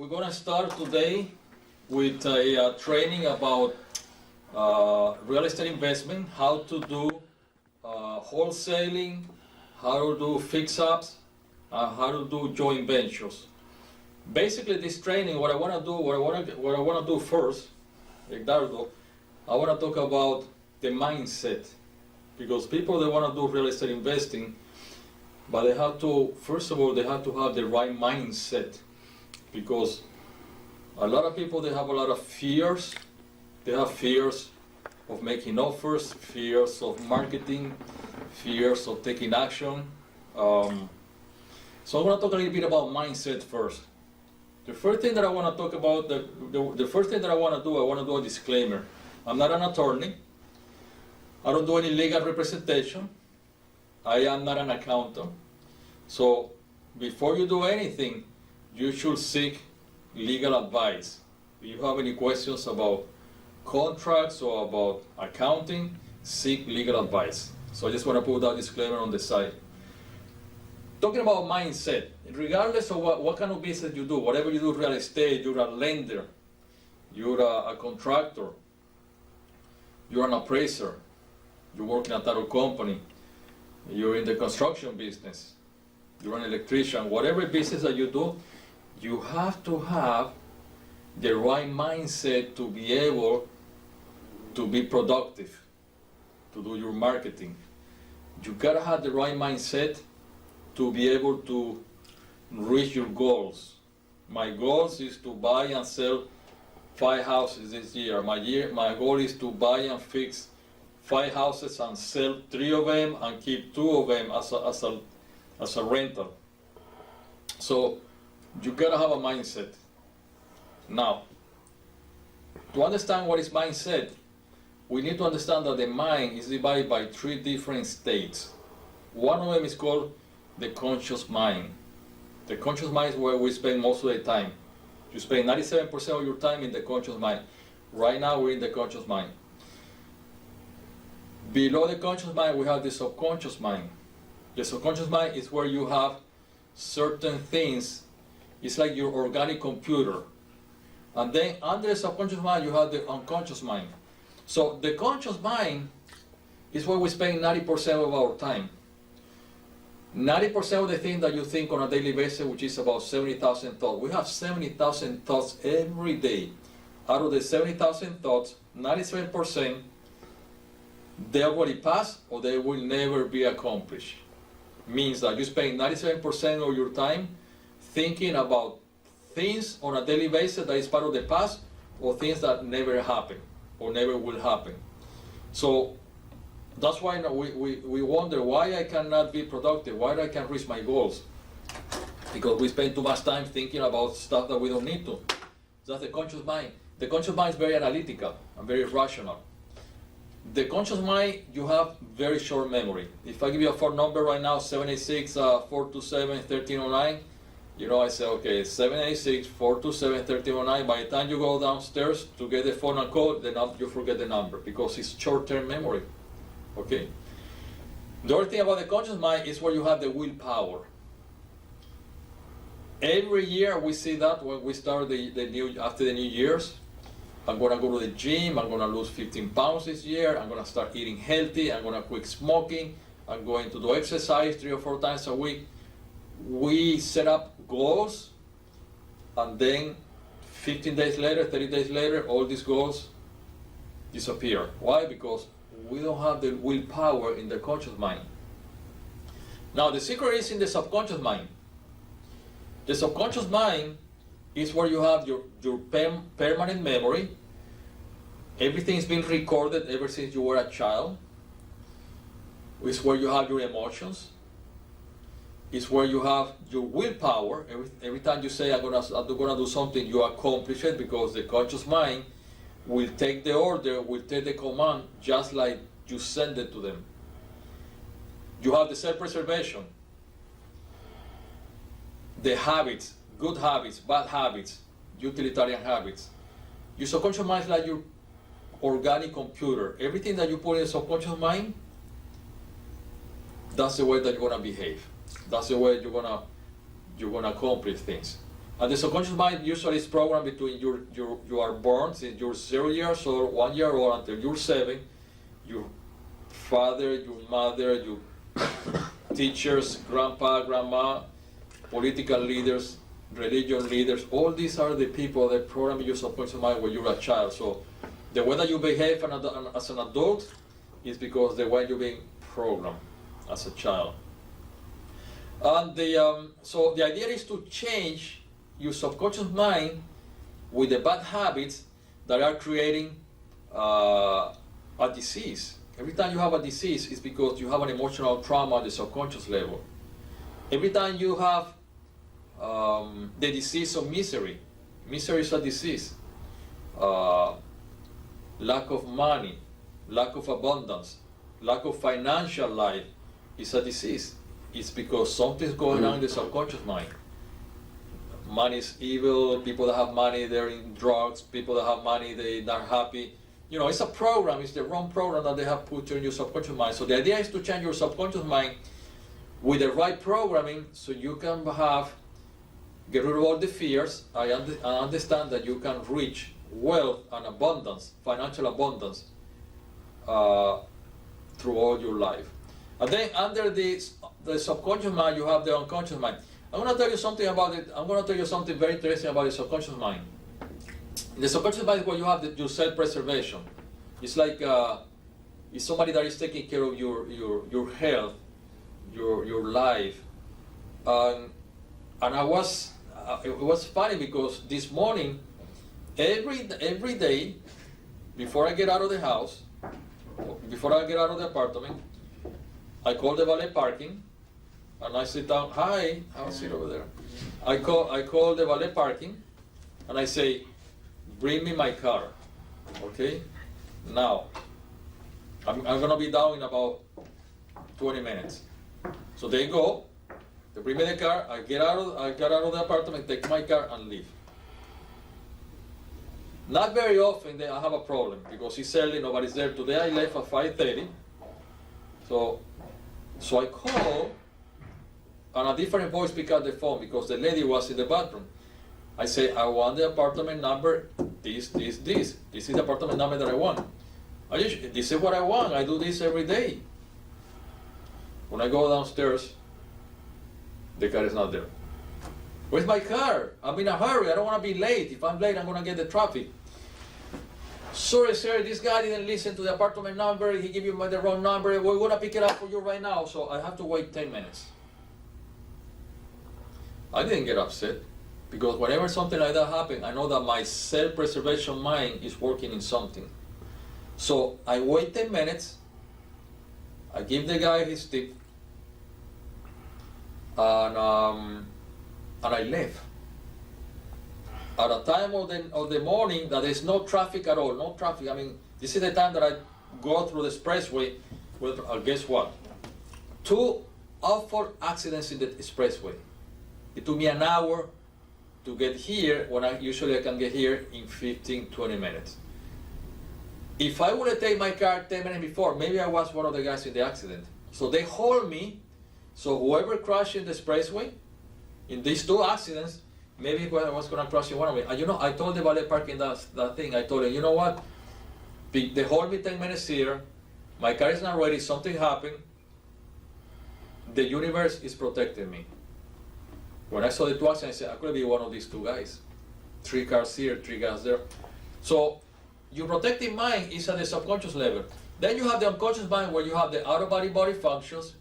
we're going to start today with a training about real estate investment, how to do wholesaling, how to do fix-ups, how to do joint ventures. Basically, this training, what I want to do first, Edgardo, I want to talk about the mindset, because people, they want to do real estate investing, but they have to, first of all, they have to have the right mindset, because a lot of people, they have a lot of fears. They have fears of making offers, fears of marketing, fears of taking action. So I'm going to talk a little bit about mindset first. The first thing that I want to talk about, the first thing that I want to do a disclaimer. I'm not an attorney. I don't do any legal representation. I am not an accountant. So before you do anything, you should seek legal advice. If you have any questions about contracts or about accounting, seek legal advice. So I just want to put that disclaimer on the side. Talking about mindset, regardless of what kind of business you do, whatever you do, real estate, you're a lender, you're a contractor, you're an appraiser, you work in a title company, you're in the construction business, you're an electrician, whatever business that you do, you have to have the right mindset to be able to be productive, to do your marketing. You gotta have the right mindset to be able to reach your goals. My goals is to buy and sell 5 houses this year. My goal is to buy and fix 5 houses and sell 3 of them and keep 2 of them as a rental. So you gotta have a mindset. Now, to understand what is mindset, we need to understand that the mind is divided by 3 different states. One of them is called the conscious mind. The conscious mind is where we spend most of the time. You spend 97% of your time in the conscious mind. Right now we're in the conscious mind. Below the conscious mind we have the subconscious mind. The subconscious mind is where you have certain things. It's like your organic computer. And then under the subconscious mind you have the unconscious mind. So the conscious mind is where we spend 90% of our time. 90% of the things that you think on a daily basis, which is about 70,000 thoughts. We have 70,000 thoughts every day. Out of the 70,000 thoughts, 97%, they already passed or they will never be accomplished. Means that you spend 97% of your time thinking about things on a daily basis that is part of the past or things that never happen or never will happen. So that's why we wonder why I cannot be productive, why I can't reach my goals. Because we spend too much time thinking about stuff that we don't need to. That's the conscious mind. The conscious mind is very analytical and very rational. The conscious mind, you have very short memory. If I give you a phone number right now, 786-427-1309, you know, I say, okay, 786-427-1309. By the time you go downstairs to get the phone and call, then you forget the number because it's short-term memory. Okay. The other thing about the conscious mind is where you have the willpower. Every year we see that when we start after the New Year's. I'm gonna go to the gym. I'm gonna lose 15 pounds this year. I'm gonna start eating healthy. I'm gonna quit smoking. I'm going to do exercise 3 or 4 times a week. We set up goals, and then 15 days later, 30 days later, all these goals disappear. Why? Because we don't have the willpower in the conscious mind. Now the secret is in the subconscious mind. The subconscious mind is where you have your permanent memory. Everything's been recorded ever since you were a child. It's where you have your emotions. It's where you have your willpower. Every time you say I'm gonna do something, you accomplish it because the conscious mind will take the order, will take the command, just like you send it to them. You have the self-preservation, the habits, good habits, bad habits, utilitarian habits. Your subconscious mind is like your organic computer. Everything that you put in the subconscious mind, that's the way that you're gonna behave. That's the way you're gonna accomplish things. And the subconscious mind usually is programmed between you are born, since you're 0 years old, 1 year old until you're 7. Your father, your mother, your teachers, grandpa, grandma, political leaders, religion leaders, all these are the people that program your subconscious mind when you're a child. So the way that you behave as an adult is because the way you're being programmed as a child. And so the idea is to change your subconscious mind with the bad habits that are creating a disease. Every time you have a disease, it's because you have an emotional trauma at the subconscious level. Every time you have the disease of misery is a disease. Lack of money, lack of abundance, lack of financial life is a disease. It's because something's going on in the subconscious mind. Money is evil, people that have money, they're in drugs, people that have money, they're not happy. You know, it's a program, it's the wrong program that they have put in your subconscious mind. So the idea is to change your subconscious mind with the right programming so you can get rid of all the fears. I understand that you can reach wealth and abundance, financial abundance, through all your life. And then under the subconscious mind, you have the unconscious mind. I'm going to tell you something about it. I'm going to tell you something very interesting about the subconscious mind. In the subconscious mind is where you have your self-preservation. It's like it's somebody that is taking care of your health, your life. And it was funny because this morning, every day, before I get out of the house, before I get out of the apartment, I call the valet parking, and I sit down. Hi, I'll sit over there. I call the valet parking, and I say, bring me my car. Okay. Now, I'm gonna be down in about 20 minutes. So they go. They bring me the car. I get out of the apartment, take my car, and leave. Not very often I have a problem because it's early, nobody's there. Today I left at 5:30. So I call, and a different voice picked up the phone because the lady was in the bathroom. I say, I want the apartment number, this. This is the apartment number that I want. This is what I want. I do this every day. When I go downstairs, the car is not there. Where's my car? I'm in a hurry. I don't want to be late. If I'm late, I'm going to get the traffic. Sorry, sir, this guy didn't listen to the apartment number. He gave you the wrong number. We're going to pick it up for you right now. So I have to wait 10 minutes. I didn't get upset because whenever something like that happens, I know that my self-preservation mind is working in something. So I wait 10 minutes. I give the guy his tip. And I left. At a time of the morning that there's no traffic at all, no traffic. I mean, this is the time that I go through the expressway with, guess what? 2 awful accidents in the expressway. It took me an hour to get here when I can get here in 15, 20 minutes. If I would have taken my car 10 minutes before, maybe I was one of the guys in the accident. So they hold me. So whoever crashed in the expressway, in these 2 accidents, maybe I was going to crash in one of them. And I told the valet parking that thing. I told him, you know what? They hold me 10 minutes here. My car is not ready. Something happened. The universe is protecting me. When I saw the 2 accidents, I said, I could be one of these 2 guys. 3 cars here, 3 cars there. So your protective mind is at the subconscious level. Then you have the unconscious mind where you have the out-of-body functions,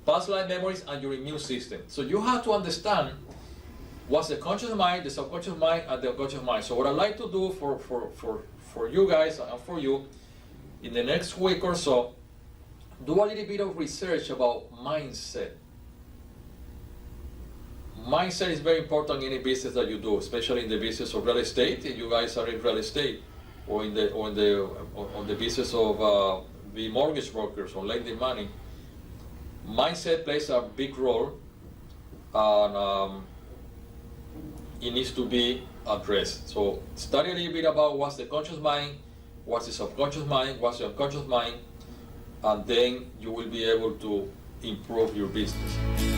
past life memories, and your immune system. So you have to understand what's the conscious mind, the subconscious mind, and the unconscious mind. So what I'd like to do for you guys and for you, in the next week or so, do a little bit of research about mindset. Mindset is very important in any business that you do, especially in the business of real estate. If you guys are in real estate, or on the business of the mortgage brokers or lending money, mindset plays a big role, and it needs to be addressed. So study a little bit about what's the conscious mind, what's the subconscious mind, what's the unconscious mind, and then you will be able to improve your business.